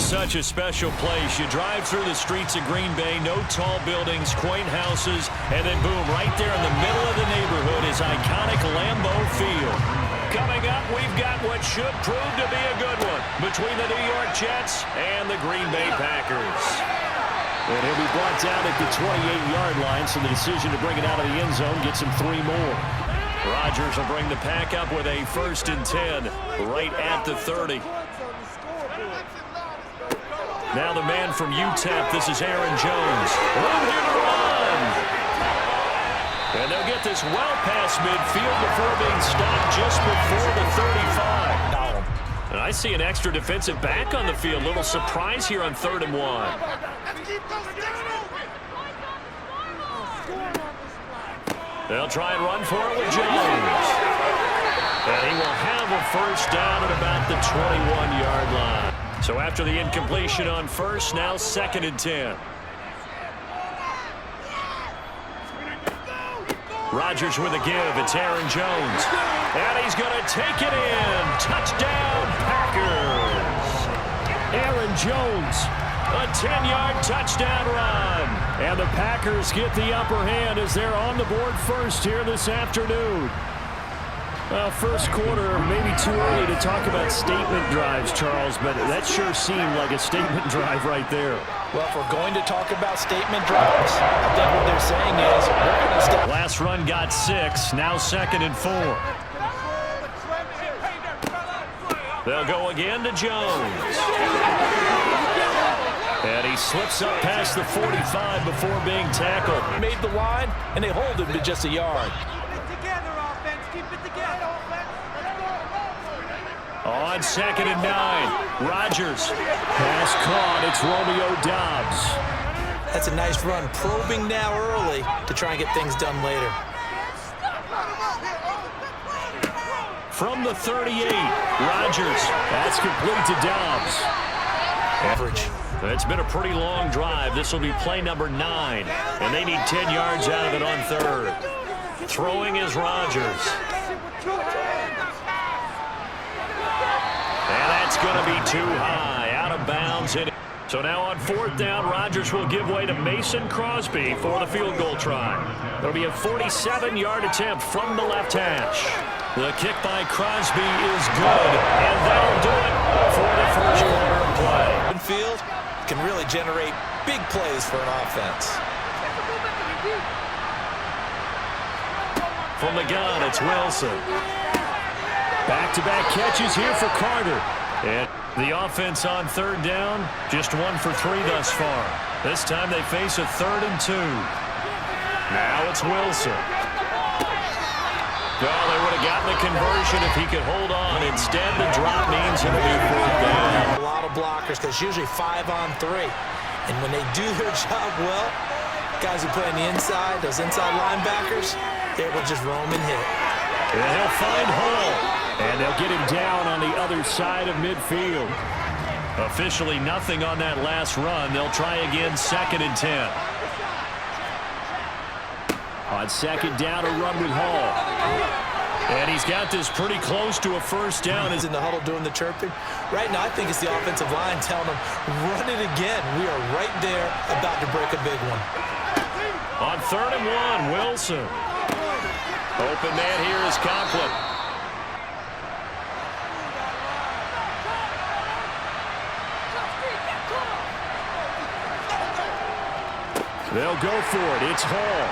such a special place. You drive through the streets of Green Bay, no tall buildings, quaint houses, and then boom, right there in the middle of the neighborhood is iconic Lambeau Field. Coming up, we've got what should prove to be a good one between the New York Jets and the Green Bay Packers. And he'll be brought down at the 28-yard line, so the decision to bring it out of the end zone gets him 3 more. Rodgers will bring the pack up with a 1st and 10 right at the 30. Now the man from UTEP, this is Aaron Jones. Run! And they'll get this well past midfield before being stopped just before the 35. And I see an extra defensive back on the field. Little surprise here on 3rd and 1. They'll try and run for it with Jones. And he will have a 1st down at about the 21-yard line. So after the incompletion on 1st, now 2nd and 10. Rodgers with a give. It's Aaron Jones. And he's going to take it in. Touchdown, Packers. Aaron Jones, a 10-yard touchdown run. And the Packers get the upper hand as they're on the board first here this afternoon. Well, first quarter, maybe too early to talk about statement drives, Charles, but that sure seemed like a statement drive right there. Well, if we're going to talk about statement drives, I think what they're saying is we're going to stop. Last run got 6, now 2nd and 4. They'll go again to Jones. And he slips up past the 45 before being tackled. Made the line, and they hold him to just a yard. On 2nd and 9, Rodgers. Pass caught, it's Romeo Doubs. That's a nice run, probing now early to try and get things done later. From the 38, Rodgers. That's complete to Doubs. Average. It's been a pretty long drive. This will be play number 9, and they need 10 yards out of it on 3rd. Throwing is Rodgers. And that's going to be too high, out of bounds. So now on 4th down, Rodgers will give way to Mason Crosby for the field goal try. It'll be a 47-yard attempt from the left hash. The kick by Crosby is good, and that'll do it for the first quarter of play. Field can really generate big plays for an offense. From the gun, it's Wilson. Back-to-back catches here for Carter. And the offense on 3rd down, just 1 for 3 thus far. This time they face a 3rd and 2. Now it's Wilson. Well, they would have gotten the conversion if he could hold on. Instead, the drop means it'll be 4th down. A lot of blockers because usually 5 on 3. And when they do their job well, guys who play on the inside, those inside linebackers, they will just roam and hit. And he'll find Hall. And they'll get him down on the other side of midfield. Officially nothing on that last run. They'll try again 2nd and 10. On 2nd down, a run with Hall. And he's got this pretty close to a 1st down. He's in the huddle doing the chirping. Right now, I think it's the offensive line telling him, run it again. We are right there about to break a big one. On 3rd and 1, Wilson. Open man here is Conklin. They'll go for it. It's Hall.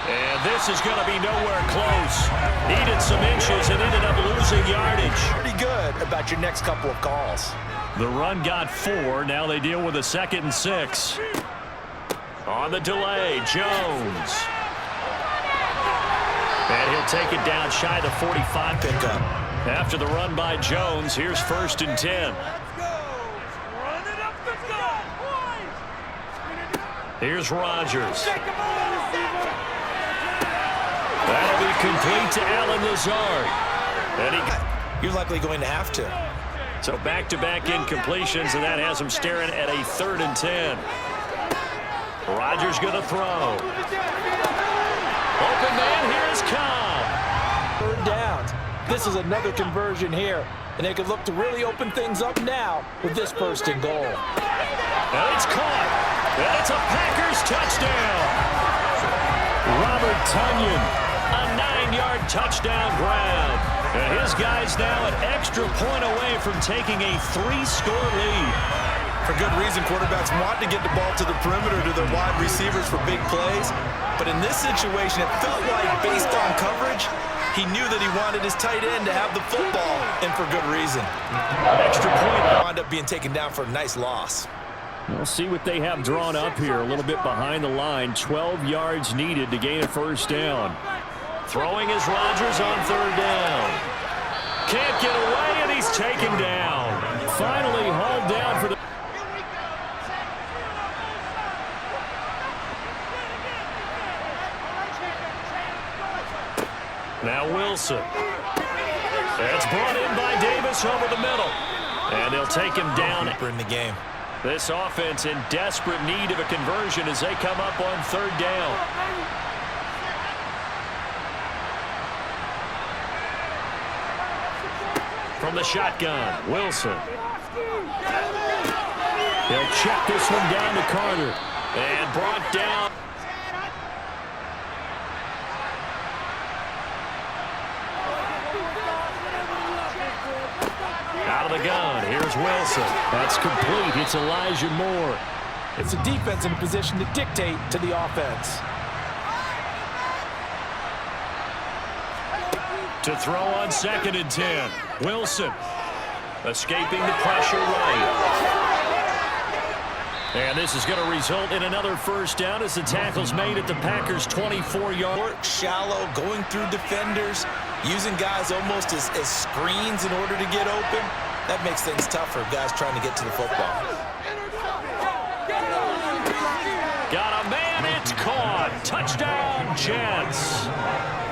And this is going to be nowhere close. Needed some inches and ended up losing yardage. Pretty good about your next couple of calls. The run got 4. Now they deal with a 2nd and 6. On the delay, Jones. And he'll take it down shy of the 45 pickup. After the run by Jones, here's 1st and 10. Here's Rodgers. That'll be complete to Allen Lazard. And you're likely going to have to. So back-to-back incompletions, and that has him staring at a 3rd and 10. Rodgers going to throw. Open man, here is Cobb. 3rd down. This is another conversion here. and they could look to really open things up now with this first and goal. And it's caught. And it's a Packers touchdown. Robert Tonyan, a 9-yard touchdown grab. And his guys now an extra point away from taking a 3-score lead. For good reason, quarterbacks want to get the ball to the perimeter to their wide receivers for big plays. But in this situation, it felt like based on coverage, he knew that he wanted his tight end to have the football, and for good reason. Extra point. Wound up being taken down for a nice loss. We'll see what they have drawn up here. A little bit behind the line. 12 yards needed to gain a first down. Throwing is Rodgers on third down. Can't get away, and he's taken down. Finally hauled down for the... Now Wilson. That's brought in by Davis over the middle. And they'll take him down. In the game. This offense in desperate need of a conversion as they come up on third down. From the shotgun, Wilson. He'll check this one down to Carter. And brought down. Out of the gun, here's Wilson. That's complete. It's Elijah Moore. It's a defense in a position to dictate to the offense. To throw on 2nd and 10. Wilson escaping the pressure right. And this is going to result in another first down as the tackle's made at the Packers' 24-yard. Shallow, going through defenders, using guys almost as screens in order to get open. That makes things tough for guys trying to get to the football. Got a man, it's caught. Touchdown, Jets.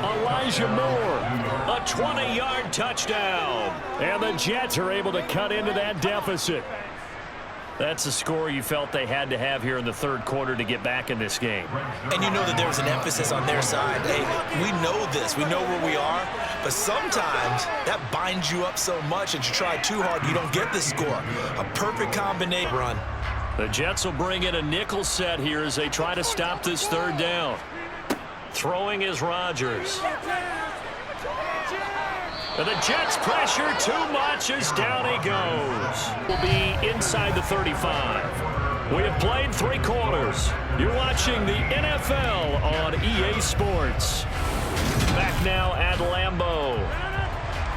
Elijah Moore, a 20-yard touchdown. And the Jets are able to cut into that deficit. That's a score you felt they had to have here in the third quarter to get back in this game. And you know that there's an emphasis on their side. Hey, we know this. We know where we are. But sometimes that binds you up so much that you try too hard, you don't get the score. A perfect combination run. The Jets will bring in a nickel set here as they try to stop this third down. Throwing is Rodgers. And the Jets pressure too much as down he goes. Will be inside the 35. We have played 3 quarters. You're watching the NFL on EA Sports. Back now at Lambeau.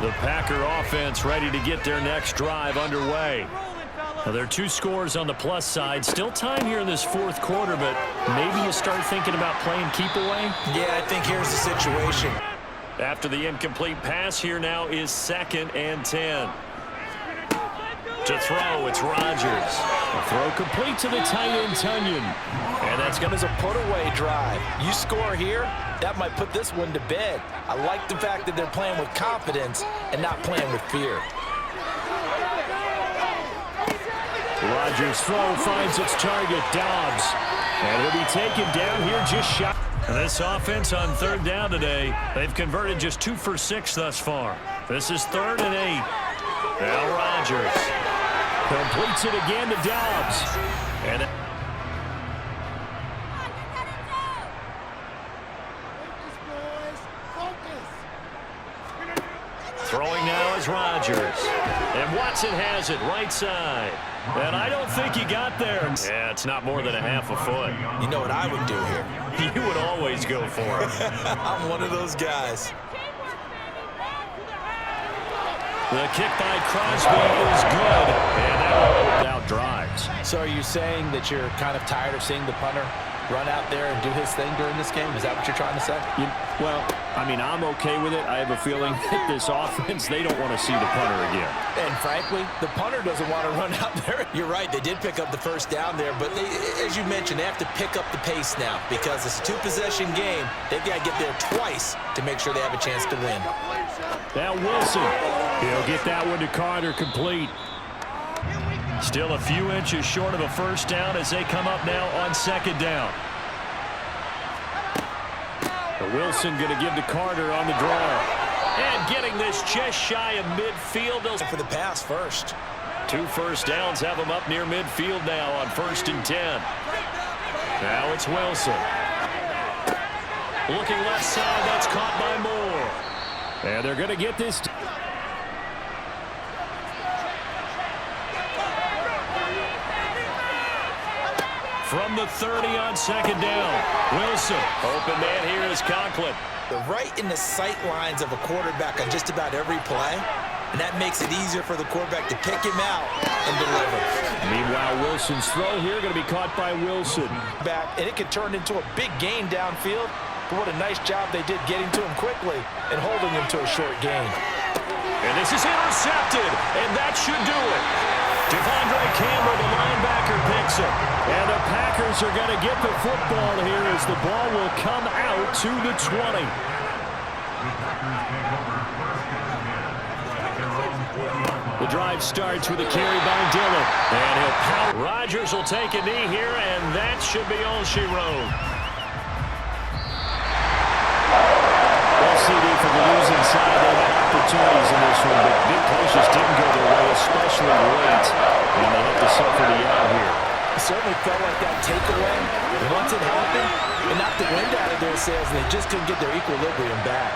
The Packer offense ready to get their next drive underway. Now, there are 2 scores on the plus side. Still time here in this fourth quarter, but maybe you start thinking about playing keep away? Yeah, I think here's the situation. After the incomplete pass, here now is 2nd and 10. To throw, it's Rodgers. The throw complete to the tight end, Tonyan. And that's going to a put-away drive. You score here, that might put this one to bed. I like the fact that they're playing with confidence and not playing with fear. Rodgers' throw finds its target, Dobbs. And he'll be taken down here just shy. This offense on third down today, they've converted just 2 for 6 thus far. This is 3rd and 8. Now Rodgers completes it again to Dobbs. And throwing now is Rodgers. And Watson has it right side. And I don't think he got there. Yeah, it's not more than a half a foot. You know what I would do here? You would always go for it. I'm one of those guys. The kick by Crosby is good. And that will open out drives. So are you saying that you're kind of tired of seeing the punter run out there and do his thing during this game? Is that what you're trying to say? Well, I mean, I'm okay with it. I have a feeling that this offense, they don't want to see the punter again. And frankly, the punter doesn't want to run out there. You're right. They did pick up the first down there, but they, as you mentioned, they have to pick up the pace now because it's a 2-possession game. They've got to get there twice to make sure they have a chance to win. Now Wilson, he'll get that one to Carter complete. Still a few inches short of a first down as they come up now on 2nd down. Wilson going to give to Carter on the draw. And getting this just shy of midfield. For the pass first. 2 first downs have them up near midfield now on 1st and 10. Now it's Wilson. Looking left side, that's caught by Moore. And they're going to get this. From the 30 on 2nd down. Wilson. Open man here is Conklin. They're right in the sight lines of a quarterback on just about every play. And that makes it easier for the quarterback to pick him out and deliver. Meanwhile, Wilson's throw here going to be caught by Wilson. Back, and it could turn into a big gain downfield. But what a nice job they did getting to him quickly and holding him to a short gain. And this is intercepted, and that should do it. Devondre Campbell, the linebacker, picks it. And the Packers are going to get the football here as the ball will come out to the 20. The drive starts with a carry by Dillon. And he'll pound. Rodgers will take a knee here, and that should be all she wrote. Well, CD, from the losing side, they had opportunities in this one, but big plays just didn't go their way, especially late. And they have to suffer the out here. It certainly felt like that takeaway. Once it happened, it knocked the wind out of their sails, and they just couldn't get their equilibrium back.